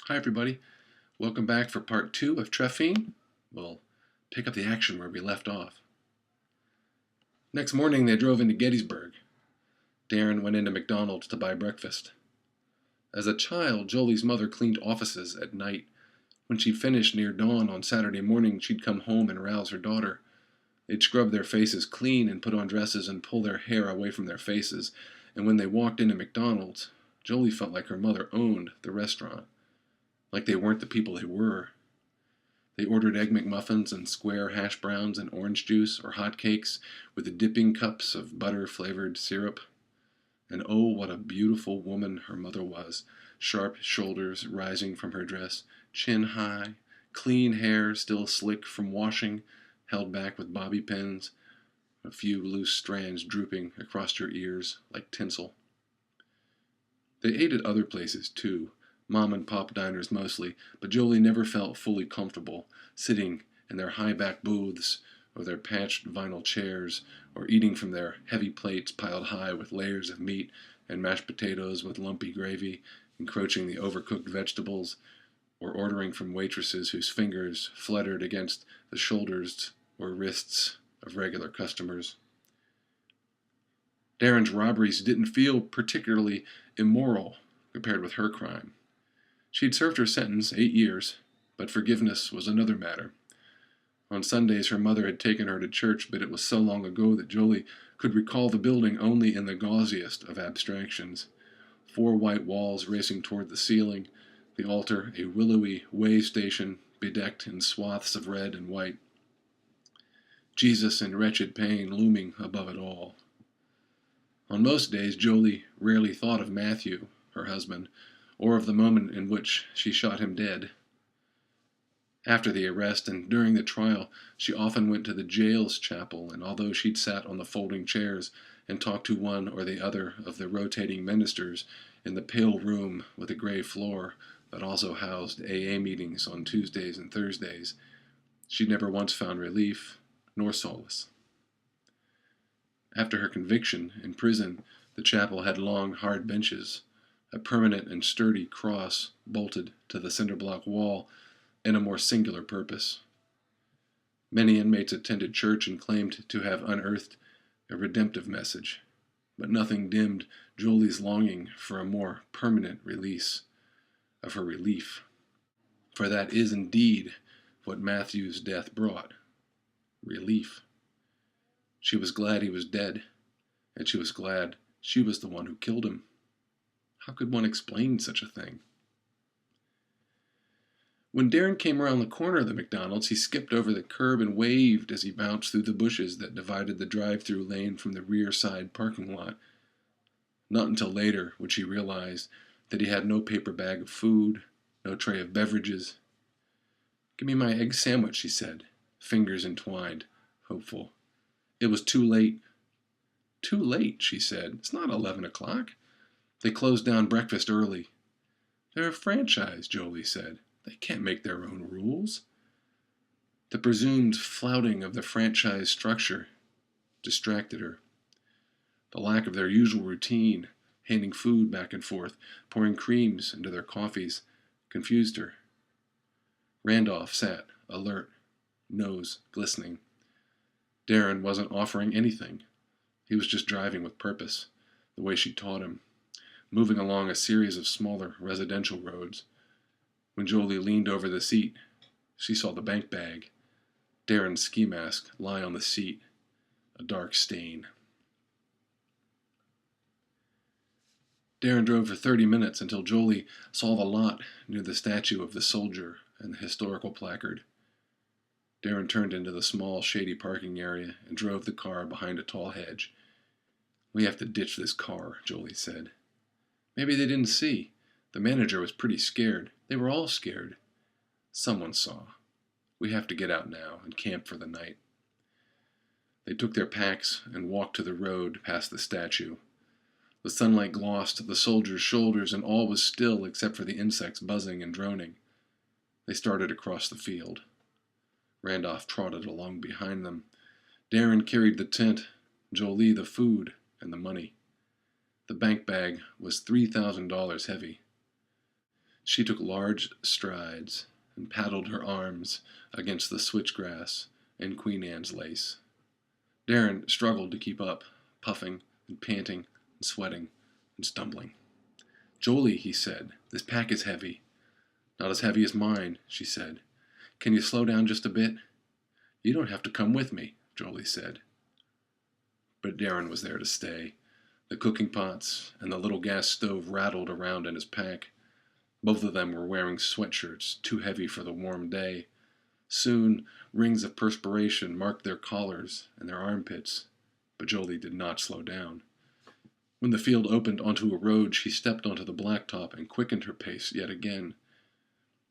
Hi everybody, welcome back for part 2 of Trephine. We'll pick up the action where we left off. Next morning they drove into Gettysburg. Darren went into McDonald's to buy breakfast. As a child, Jolie's mother cleaned offices at night. When she finished near dawn on Saturday morning, she'd come home and rouse her daughter. They'd scrub their faces clean and put on dresses and pull their hair away from their faces. And when they walked into McDonald's, Jolie felt like her mother owned the restaurant. Like they weren't the people they were. They ordered Egg McMuffins and square hash browns and orange juice or hot cakes with the dipping cups of butter-flavored syrup. And oh, what a beautiful woman her mother was. Sharp shoulders rising from her dress, chin high, clean hair still slick from washing, held back with bobby pins, a few loose strands drooping across her ears like tinsel. They ate at other places, too. Mom and pop diners mostly, but Jolie never felt fully comfortable sitting in their high-back booths or their patched vinyl chairs or eating from their heavy plates piled high with layers of meat and mashed potatoes with lumpy gravy encroaching the overcooked vegetables, or ordering from waitresses whose fingers fluttered against the shoulders or wrists of regular customers. Darren's robberies didn't feel particularly immoral compared with her crime. She'd served her sentence 8 years, but forgiveness was another matter. On Sundays her mother had taken her to church, but it was so long ago that Jolie could recall the building only in the gauziest of abstractions. 4 white walls racing toward the ceiling, the altar a willowy way station bedecked in swaths of red and white. Jesus in wretched pain looming above it all. On most days Jolie rarely thought of Matthew, her husband, or of the moment in which she shot him dead. After the arrest and during the trial, she often went to the jail's chapel, and although she'd sat on the folding chairs and talked to one or the other of the rotating ministers in the pale room with a gray floor that also housed AA meetings on Tuesdays and Thursdays, she never once found relief nor solace. After her conviction in prison, the chapel had long, hard benches, a permanent and sturdy cross bolted to the cinder block wall, and a more singular purpose. Many inmates attended church and claimed to have unearthed a redemptive message, but nothing dimmed Jolie's longing for a more permanent release of her relief. For that is indeed what Matthew's death brought: relief. She was glad he was dead, and she was glad she was the one who killed him. How could one explain such a thing? When Darren came around the corner of the McDonald's, he skipped over the curb and waved as he bounced through the bushes that divided the drive-through lane from the rear side parking lot. Not until later would she realize that he had no paper bag of food, no tray of beverages. "Give me my egg sandwich," she said, fingers entwined, hopeful. It was too late. "Too late," she said. "It's not 11 o'clock. They closed down breakfast early." "They're a franchise," Jolie said. "They can't make their own rules." The presumed flouting of the franchise structure distracted her. The lack of their usual routine, handing food back and forth, pouring creams into their coffees, confused her. Randolph sat, alert, nose glistening. Darren wasn't offering anything. He was just driving with purpose, the way she taught him, moving along a series of smaller residential roads. When Jolie leaned over the seat, she saw the bank bag, Darren's ski mask, lie on the seat, a dark stain. Darren drove for 30 minutes until Jolie saw the lot near the statue of the soldier and the historical placard. Darren turned into the small, shady parking area and drove the car behind a tall hedge. "We have to ditch this car," Jolie said. Maybe they didn't see. The manager was pretty scared. They were all scared. Someone saw. "We have to get out now and camp for the night." They took their packs and walked to the road past the statue. The sunlight glossed the soldier's shoulders, and all was still except for the insects buzzing and droning. They started across the field. Randolph trotted along behind them. Darren carried the tent, Jolie the food and the money. The bank bag was $3,000 heavy. She took large strides and paddled her arms against the switchgrass and Queen Anne's lace. Darren struggled to keep up, puffing and panting and sweating and stumbling. "Jolie," he said, "this pack is heavy." "Not as heavy as mine," she said. "Can you slow down just a bit?" "You don't have to come with me," Jolie said. But Darren was there to stay. The cooking pots and the little gas stove rattled around in his pack. Both of them were wearing sweatshirts too heavy for the warm day. Soon, rings of perspiration marked their collars and their armpits, but Jolie did not slow down. When the field opened onto a road, she stepped onto the blacktop and quickened her pace yet again.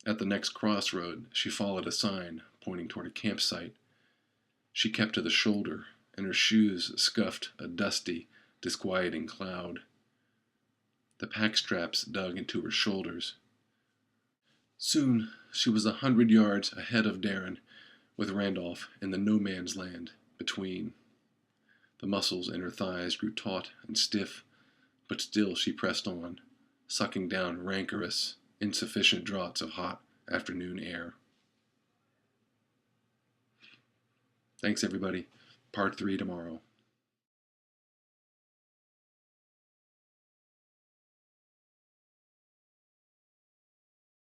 At the next crossroad, she followed a sign pointing toward a campsite. She kept to the shoulder, and her shoes scuffed a dusty, disquieting cloud. The pack straps dug into her shoulders. Soon she was 100 yards ahead of Darren, with Randolph in the no man's land between. The muscles in her thighs grew taut and stiff, but still she pressed on, sucking down rancorous, insufficient draughts of hot afternoon air. Thanks, everybody. Part 3 tomorrow.